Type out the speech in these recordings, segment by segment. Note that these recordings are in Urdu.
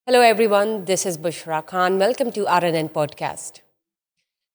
Hello everyone, this is Bushra Khan. Welcome to RNN podcast.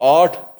8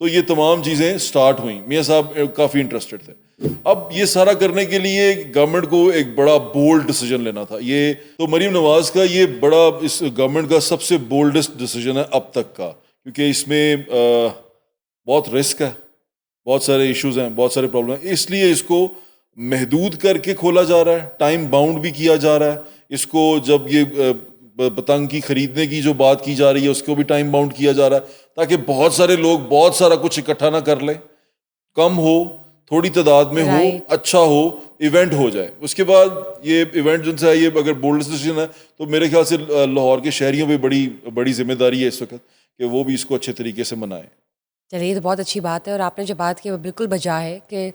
تو یہ تمام چیزیں سٹارٹ ہوئیں. میاں صاحب کافی انٹرسٹڈ تھے. اب یہ سارا کرنے کے لیے گورنمنٹ کو ایک بڑا بولڈ ڈیسیجن لینا تھا. یہ تو مریم نواز کا یہ بڑا اس گورنمنٹ کا سب سے بولڈسٹ ڈیسیجن ہے اب تک کا, کیونکہ اس میں بہت رسک ہے, بہت سارے ایشوز ہیں, بہت سارے پرابلم ہیں. اس لیے اس کو محدود کر کے کھولا جا رہا ہے, ٹائم باؤنڈ بھی کیا جا رہا ہے. اس کو جب یہ پتنگ کی خریدنے کی جو بات کی جا رہی ہے اس کو بھی ٹائم باؤنڈ کیا جا رہا ہے, تاکہ بہت سارے لوگ بہت سارا کچھ اکٹھا نہ کر لیں, کم ہو, تھوڑی تعداد میں ہو, اچھا ہو, ایونٹ ہو جائے. اس کے بعد یہ ایونٹ جن سے ہے, یہ اگر بولڈ ڈیسیژن ہے تو میرے خیال سے لاہور کے شہریوں پہ بڑی ذمہ داری ہے اس وقت کہ وہ بھی اس کو اچھے طریقے سے منائیں. چلیے, یہ تو بہت اچھی بات ہے, اور آپ نے جو بات کی وہ بالکل بجا ہے کہ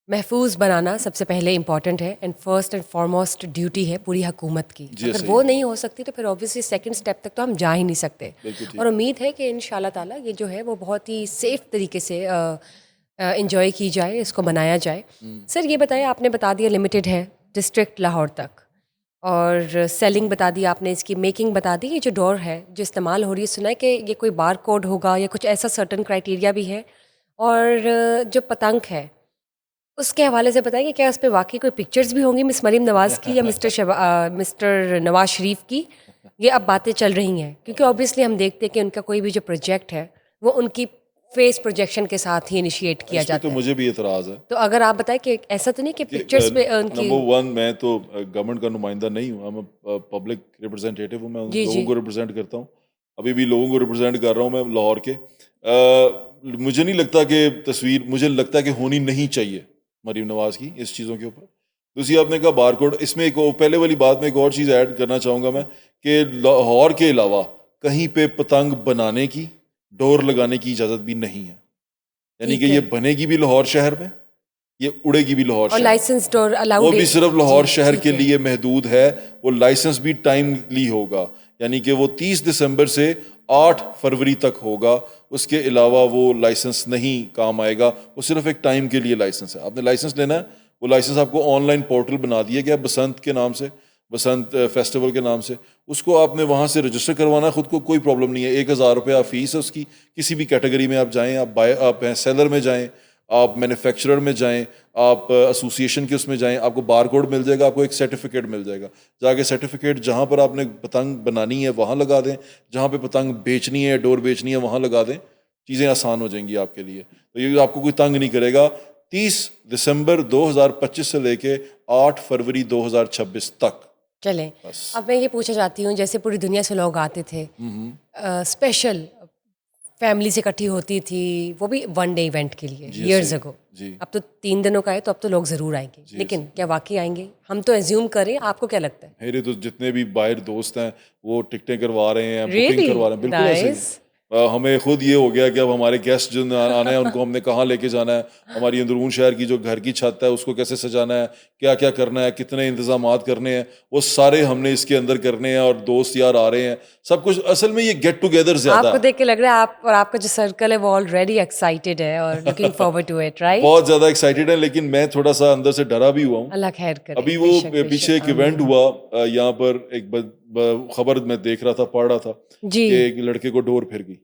محفوظ بنانا سب سے پہلے امپورٹنٹ ہے, and first and foremost duty ہے پوری حکومت کی. اگر وہ نہیں ہو سکتی تو پھر اوبیسلی سیکنڈ اسٹیپ تک تو ہم جا ہی نہیں سکتے. اور امید ہے کہ ان شاء اللہ تعالیٰ یہ جو ہے وہ بہت ہی سیف طریقے سے انجوائے کی جائے, اس کو منایا جائے. سر یہ بتائیں, آپ نے بتا دیا لمیٹڈ ہے ڈسٹرکٹ لاہور تک, اور سیلنگ بتا دی آپ نے, اس کی میکنگ بتا دی. یہ جو ڈور ہے جو استعمال ہو رہی ہے, سنا ہے کہ یہ کوئی بار کوڈ ہوگا یا کچھ ایسا سرٹن کرائٹیریا بھی ہے, اور جو پتنگ ہے اس کے حوالے سے بتائیں کہ کیا اس پہ واقعی کوئی پکچرز بھی ہوں گی مس مریم نواز کی یا مسٹر نواز شریف کی؟ یہ اب باتیں چل رہی ہیں کیونکہ اوبیسلی ہم دیکھتے ہیں کہ ان کا کوئی بھی جو پروجیکٹ ہے وہ ان کی فیس پروجیکشن کے ساتھ ہی انیشیٹ کیا جاتا ہے. تو مجھے بھی اعتراض ہے. تو اگر آپ بتائیں کہ ایسا تو نہیں کہ پکچرز پہ ان کی, نمبر ون, میں تو گورنمنٹ کا نمائندہ نہیں ہوں, میں پبلک ریپرزینٹیٹیو ہوں, میں لوگوں کو ریپرزینٹ کرتا ہوں, ابھی بھی لوگوں کو ریپرزینٹ کر رہا ہوں میں لاہور کے. مجھے نہیں لگتا کہ تصویر, مجھے لگتا ہے کہ ہونی نہیں چاہیے مریم نواز کی اس چیزوں کے اوپر. دوسری آپ نے کہا بار کوڈ, اس میں ایک پہلے والی بات میں ایک اور چیز ایڈ کرنا چاہوں گا میں, کہ لاہور کے علاوہ کہیں پہ پتنگ بنانے کی, ڈور لگانے کی اجازت بھی نہیں ہے. یعنی کہ یہ بنے گی بھی لاہور شہر میں, یہ اڑے گی بھی لاہور شہر, لائسنس ڈور الاؤڈ, وہ بھی صرف لاہور شہر کے لیے محدود ہے. وہ لائسنس بھی ٹائملی ہوگا, یعنی کہ وہ 30 دسمبر سے 8 فروری تک ہوگا. اس کے علاوہ وہ لائسنس نہیں کام آئے گا, وہ صرف ایک ٹائم کے لیے لائسنس ہے. آپ نے لائسنس لینا ہے, وہ لائسنس آپ کو آن لائن پورٹل بنا دیا گیا بسنت کے نام سے, بسنت فیسٹیول کے نام سے. اس کو آپ نے وہاں سے رجسٹر کروانا ہے خود کو, کوئی پرابلم نہیں ہے. 1000 روپیہ فیس ہے اس کی. کسی بھی کیٹیگری میں آپ جائیں, آپ سیلر میں جائیں, آپ مینوفیکچرر میں جائیں, آپ ایسوسیشن کے اس میں جائیں, آپ کو بار کوڈ مل جائے گا, آپ کو ایک سرٹیفکیٹ مل جائے گا. جا کے سرٹیفکیٹ جہاں پر آپ نے پتنگ بنانی ہے وہاں لگا دیں, جہاں پہ پتنگ بیچنی ہے, ڈور بیچنی ہے وہاں لگا دیں, چیزیں آسان ہو جائیں گی آپ کے لیے. تو یہ آپ کو کوئی تنگ نہیں کرے گا. 30 دسمبر 2025 سے لے کے 8 فروری 2026 تک. چلیں اب میں یہ پوچھنا چاہتی ہوں, جیسے پوری دنیا سے لوگ آتے تھے, اسپیشل فیملی سے اکٹھی ہوتی تھی, وہ بھی ون ڈے ایونٹ کے لیے ایئرز اگو. اب تو 3 دنوں کا ہے تو اب تو لوگ ضرور آئیں گے, لیکن کیا واقعی آئیں گے؟ ہم تو ایزیوم کریں, آپ کو کیا لگتا ہے؟ میرے تو جتنے بھی باہر دوست ہیں وہ ٹکٹیں کروا رہے ہیں, بکنگ کروا رہے ہیں. بالکل ایسے ہی. ہمیں خود یہ ہو گیا کہ اب ہمارے گیسٹ جو آنا ہے ان کو ہم نے کہاں لے کے جانا ہے, ہماری اندرون شہر کی جو گھر کی چھت ہے اس کو کیسے سجانا ہے, کیا کیا کرنا ہے, کتنے انتظامات کرنے ہیں, وہ سارے ہم نے اس کے اندر کرنے ہیں. اور دوست یار آ رہے ہیں, سب کچھ. اصل میں یہ گیٹ ٹوگیدر زیادہ آپ کو دیکھ کے لگ رہا ہے آپ اور آپ کا جو سرکل ہے وہ آلریڈی ایکسائٹیڈ ہے اور looking forward to it, right? بہت زیادہ ایکسائٹیڈ ہے, لیکن میں تھوڑا سا اندر سے ڈرا بھی ہوا ہوں. اللہ خیر کرے. ابھی وہ پیچھے ایک ایونٹ ہوا یہاں پر, ایک خبر میں دیکھ رہا تھا, پڑھ رہا تھا کہ ایک لڑکے کو ڈور پھر گئی.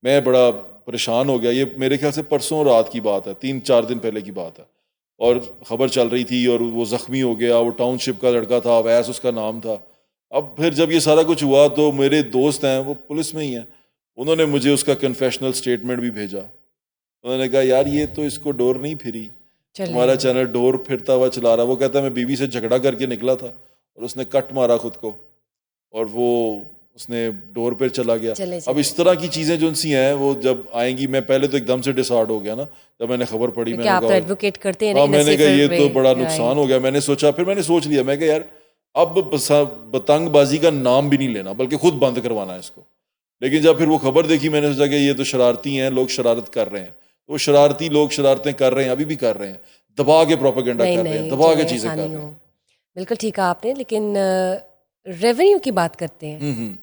میں بڑا پریشان ہو گیا. یہ میرے خیال سے پرسوں رات کی بات ہے, 3-4 دن پہلے کی بات ہے, اور خبر چل رہی تھی. اور وہ زخمی ہو گیا, وہ ٹاؤن شپ کا لڑکا تھا, اویس اس کا نام تھا. اب پھر جب یہ سارا کچھ ہوا تو میرے دوست ہیں وہ پولیس میں ہی ہیں, انہوں نے مجھے اس کا کنفیشنل سٹیٹمنٹ بھی بھیجا. انہوں نے کہا یار یہ تو اس کو ڈور نہیں پھری, ہمارا چینل ڈور پھرتا ہوا چلا رہا. وہ کہتا ہے میں بیوی سے جھگڑا کر کے نکلا تھا اور اس نے کٹ مارا خود کو, اور وہ اس نے ڈور پہ چلا گیا. اب اس طرح کی چیزیں جو سی ہیں وہ جب آئیں گی, میں پہلے تو ایک دم سے ڈسارڈ ہو گیا نا جب میں نے خبر پڑھی. میں نے کہا ایڈوکیٹ کرتے ہیں, میں نے کہا یہ تو بڑا نقصان ہو گیا. میں نے سوچا, پھر میں نے سوچ لیا, میں کہ یار اب پتنگ بازی کا نام بھی نہیں لینا, بلکہ خود بند کروانا ہے اس کو. لیکن جب پھر وہ خبر دیکھی میں نے سوچا کہ یہ تو شرارتی ہیں, لوگ شرارت کر رہے ہیں. وہ شرارتی لوگ شرارتیں کر رہے ہیں, ابھی بھی کر رہے ہیں, دبا کے پروپیگنڈا کر رہے ہیں, دبا کے چیزیں کر رہے ہیں. بالکل ٹھیک کہا آپ نے. لیکن ریونیو کی بات کرتے ہیں.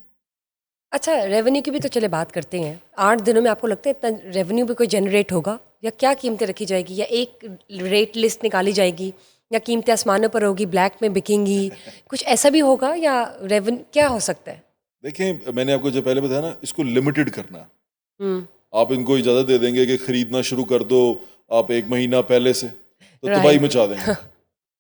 اچھا ریونیو کی بھی تو چلے بات کرتے ہیں. 8 دنوں میں آپ کو لگتا ہے اتنا ریونیو بھی کوئی جنریٹ ہوگا, یا کیا قیمتیں رکھی جائے گی, یا ایک ریٹ لسٹ نکالی جائے گی, یا قیمتیں آسمانوں پر ہوگی, بلیک میں بکیں گی, کچھ ایسا بھی ہوگا, یا کیا ہو سکتا ہے؟ دیکھیں میں نے آپ کو جو پہلے بتایا نا, اس کو لمیٹڈ کرنا ہے. آپ ان کو اجازت دے دیں گے کہ خریدنا شروع کر دو آپ 1 مہینہ پہلے سے تو تباہی مچا دیں گے.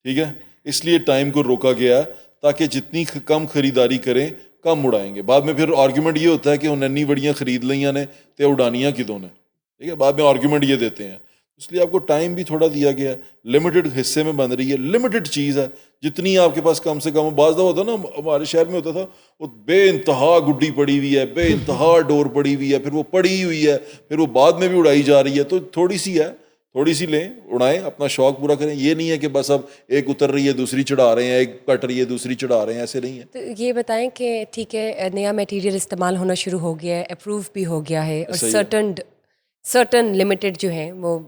ٹھیک ہے, اس لیے ٹائم کو روکا گیا ہے تاکہ جتنی کم خریداری کریں کم اڑائیں گے. بعد میں پھر آرگیومنٹ یہ ہوتا ہے کہ انہیں انی بڑیاں خرید لیاں نے تے اڑانیاں کدوں نے. ٹھیک ہے, بعد میں آرگیومنٹ یہ دیتے ہیں. اس لیے آپ کو ٹائم بھی تھوڑا دیا گیا ہے, لمیٹڈ حصے میں بن رہی ہے, لمیٹڈ چیز ہے, جتنی آپ کے پاس کم سے کم. بعض دفعہ ہوتا نا ہمارے شہر میں ہوتا تھا وہ بے انتہا گڈی پڑی ہوئی ہے, بے انتہا ڈور پڑی ہوئی ہے, پھر وہ پڑی ہوئی ہے, پھر وہ بعد میں بھی اڑائی جا رہی ہے. تو تھوڑی سی ہے, تھوڑی سی لیں, اڑائیں, اپنا شوق پورا کریں. یہ نہیں ہے کہ بس اب ایک اتر رہی ہے دوسری چڑھا رہے ہیں, ایک کٹ رہی ہے دوسری چڑھا رہے ہیں, ایسے نہیں ہے. تو یہ بتائیں کہ ٹھیک ہے نیا میٹیریل استعمال ہونا شروع ہو گیا ہے, اپروو بھی ہو گیا ہے, اور صحیح ہے. سرٹن لمیٹڈ جو ہیں وہ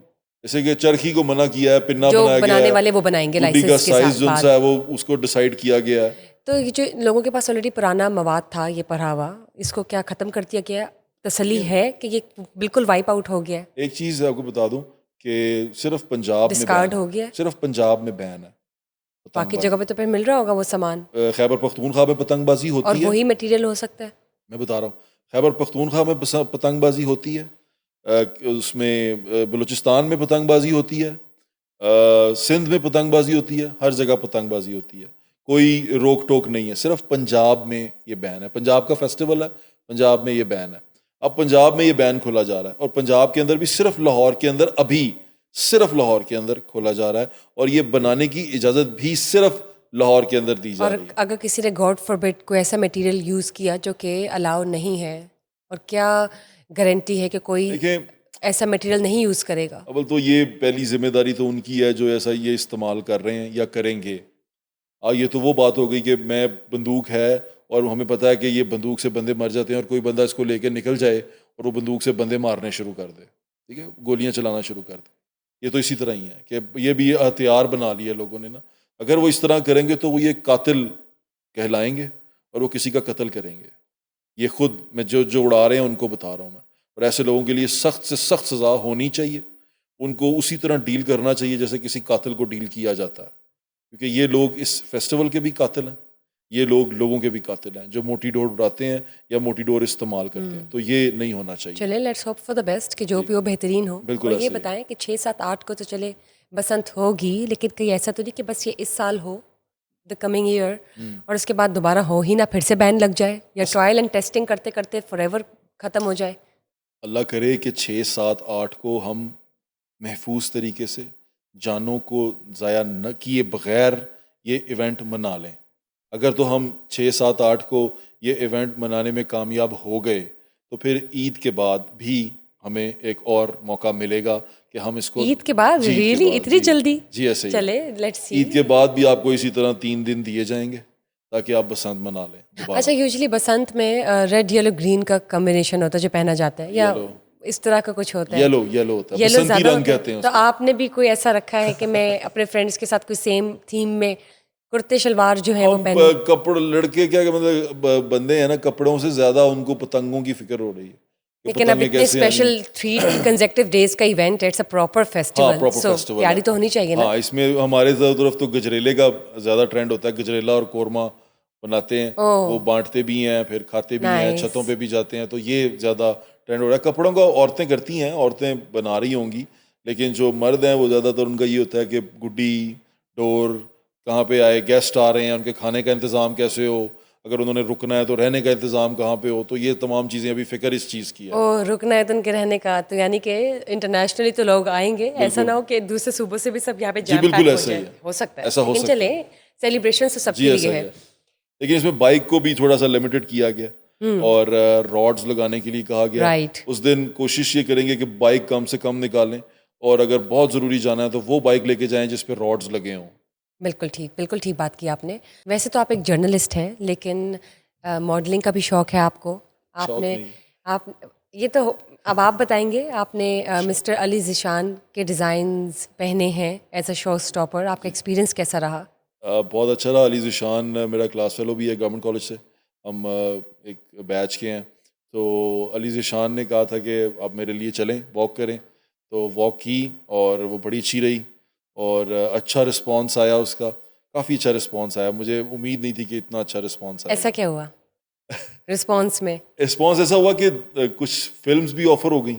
جیسے کہ چرخی کو منع کیا ہے, پنا جو بنایا گیا بنانے ہے, والے وہ بنائیں گے گڈی کا لائسنس کے سائز جو بعد. ہے وہ اس کو ڈیسائیڈ کیا گیا ہے. تو یہ جو لوگوں کے پاس آلریڈی پرانا مواد تھا یہ پڑھا ہوا, اس کو کیا ختم کر دیا گیا؟ تسلی ہے کہ یہ بالکل وائپ آؤٹ ہو گیا ہے؟ ایک چیز آپ کو بتا دوں کہ صرف پنجاب میں ڈسکارڈ بین ہو گیا ہے, صرف پنجاب میں بین ہے پتنگ باقی بازی. جگہ پہ تو پھر مل رہا ہوگا وہ سامان, خیبر پختونخوا میں پتنگ بازی اور ہوتی ہے. وہی مٹیریل ہو سکتا ہے. میں بتا رہا ہوں, خیبر پختونخوا میں پتنگ بازی ہوتی ہے, اس میں بلوچستان میں پتنگ بازی ہوتی ہے, سندھ میں پتنگ بازی ہوتی ہے, ہر جگہ پتنگ بازی ہوتی ہے, کوئی روک ٹوک نہیں ہے. صرف پنجاب میں یہ بین ہے, پنجاب کا فیسٹیول ہے, پنجاب میں یہ بین ہے. اب پنجاب میں یہ بین کھولا جا رہا ہے, اور پنجاب کے اندر بھی صرف لاہور کے اندر, ابھی صرف لاہور کے اندر کھولا جا رہا ہے, اور یہ بنانے کی اجازت بھی صرف لاہور کے اندر دی جا اور رہی ہے. اگر کسی نے گاڈ فاربڈ کوئی ایسا مٹیریل یوز کیا جو کہ الاؤ نہیں ہے, اور کیا گارنٹی ہے کہ کوئی دیکھیں, ایسا مٹیریل نہیں یوز کرے گا؟ اول تو یہ پہلی ذمہ داری تو ان کی ہے جو ایسا یہ استعمال کر رہے ہیں یا کریں گے. یہ تو وہ بات ہو گئی کہ میں بندوق ہے اور ہمیں پتہ ہے کہ یہ بندوق سے بندے مر جاتے ہیں, اور کوئی بندہ اس کو لے کے نکل جائے اور وہ بندوق سے بندے مارنے شروع کر دے, ٹھیک ہے, گولیاں چلانا شروع کر دے. یہ تو اسی طرح ہی ہے کہ یہ بھی ہتھیار بنا لیا لوگوں نے نا. اگر وہ اس طرح کریں گے تو وہ یہ قاتل کہلائیں گے اور وہ کسی کا قتل کریں گے. یہ خود میں جو اڑا رہے ہیں ان کو بتا رہا ہوں میں, اور ایسے لوگوں کے لیے سخت سے سخت سزا ہونی چاہیے. ان کو اسی طرح ڈیل کرنا چاہیے جیسے کسی قاتل کو ڈیل کیا جاتا ہے, کیونکہ یہ لوگ اس فیسٹیول کے بھی قاتل ہیں, یہ لوگ لوگوں کے بھی قاتل ہیں جو موٹی ڈور اڑاتے ہیں یا موٹی ڈور استعمال کرتے ہیں. تو یہ نہیں ہونا چاہیے. چلیں let's hope for the best کہ جو بھی ہو بہترین ہو. بالکل اور یہ ایسے ہی. بتائیں کہ 6, 7, 8 کو تو چلے بسنت ہوگی, لیکن کہیں ایسا تو نہیں کہ بس یہ اس سال ہو, دا کمنگ ایئر, اور اس کے بعد دوبارہ ہو ہی نہ, پھر سے بین لگ جائے, یا ٹرائل اینڈ ٹیسٹنگ کرتے کرتے فار ایور ختم ہو جائے. اللہ کرے کہ 6, 7, 8 کو ہم محفوظ طریقے سے جانوں کو ضائع نہ کیے بغیر یہ ایونٹ منا لیں. اگر تو ہم 6, 7, 8 کو یہ ایونٹ منانے میں کامیاب ہو گئے تو پھر عید کے بعد بھی ہمیں ایک اور موقع ملے گا کہ ہم اس کو عید کے بعد ریئلی اتنی جلدی؟ جی ایسے ہی. چلے لیٹس سی. عید کے بعد بھی آپ کو اسی طرح 3 دن دیے جائیں گے تاکہ آپ بسنت منا لیں دوبارہ. اچھا, یوزلی بسنت میں ریڈ یلو گرین کا کمبینیشن ہوتا ہے جو پہنا جاتا ہے, یا اس طرح کا کچھ ہوتا ہے؟ یلو ہوتا ہے, یلو بسنتی زیادہ رنگ ہوتا کہتے ہیں ہے. اس تو کو. آپ نے بھی کوئی ایسا رکھا ہے کہ میں اپنے فرینڈس کے ساتھ کوئی سیم تھیم میں کرتے شلوار جو ہے وہ پہنوں؟ کپڑ لڑکے کیا کہ مطلب بندے ہیں نا, کپڑوں سے زیادہ ان کو پتنگوں کی فکر ہو رہی ہے. لیکن اب اتنے اسپیشل 3 کنزیکٹیو ڈیز کا event, it's a proper festival, so تیاری تو ہونی چاہیے نا. ہاں, اس میں ہمارے طرف تو گجریلے کا زیادہ ٹرینڈ ہوتا ہے. گجریلا اور قورمہ بناتے ہیں, وہ بانٹتے بھی ہیں, پھر کھاتے بھی ہیں, چھتوں پہ بھی جاتے ہیں. تو یہ زیادہ ٹرینڈ ہو رہا ہے. کپڑوں کا عورتیں کرتی ہیں, عورتیں بنا رہی ہوں گی, لیکن جو مرد ہیں وہ زیادہ تر ان کا یہ ہوتا ہے کہ گڈی ڈور کہاں پہ آئے, گیسٹ آ رہے ہیں, ان کے کھانے کا انتظام کیسے ہو, اگر انہوں نے رکنا ہے تو رہنے کا انتظام کہاں پہ ہو. تو یہ تمام چیزیں ابھی فکر اس چیز کی ہے. رکنا ہے تو ان کے رہنے کا, تو یعنی کہ انٹرنیشنلی تو لوگ آئیں گے, ایسا نہ ہو کہ دوسرے صوبوں سے بھی سب یہاں پہ جام پیک ہو جائے. ہو سکتا ہے, لیکن چلیں سیلیبریشن تو سب کے لیے ہے. لیکن اس میں بائک کو بھی تھوڑا سا لمیٹڈ کیا گیا, اور راڈز لگانے کے لیے کہا گیا. اس دن کوشش یہ کریں گے کہ بائک کم سے کم نکالیں, اور اگر بہت ضروری جانا ہے تو وہ بائک لے کے جائیں جس پہ راڈز لگے ہوں. بالکل ٹھیک بات کی آپ نے. ویسے تو آپ ایک جرنلسٹ ہیں, لیکن ماڈلنگ کا بھی شوق ہے آپ کو. آپ یہ تو اب آپ بتائیں گے, آپ نے مسٹر علی ذیشان کے ڈیزائنز پہنے ہیں ایز اے شو اسٹاپر, آپ کا ایکسپیرینس کیسا رہا؟ بہت اچھا رہا. علی ذیشان میرا کلاس فیلو بھی ہے گورنمنٹ کالج سے, ہم ایک بیچ کے ہیں. تو علی ذیشان نے کہا تھا کہ آپ میرے لیے چلیں, واک کریں, تو واک کی اور وہ بڑی اچھی رہی, اور اچھا رسپانس آیا اس کا, کافی اچھا رسپانس آیا. مجھے امید نہیں تھی کہ اتنا اچھا رسپانس آیا. ایسا کیا ہوا رسپانس میں؟ رسپانس ایسا ہوا کہ کچھ فلمز بھی آفر ہو گئیں.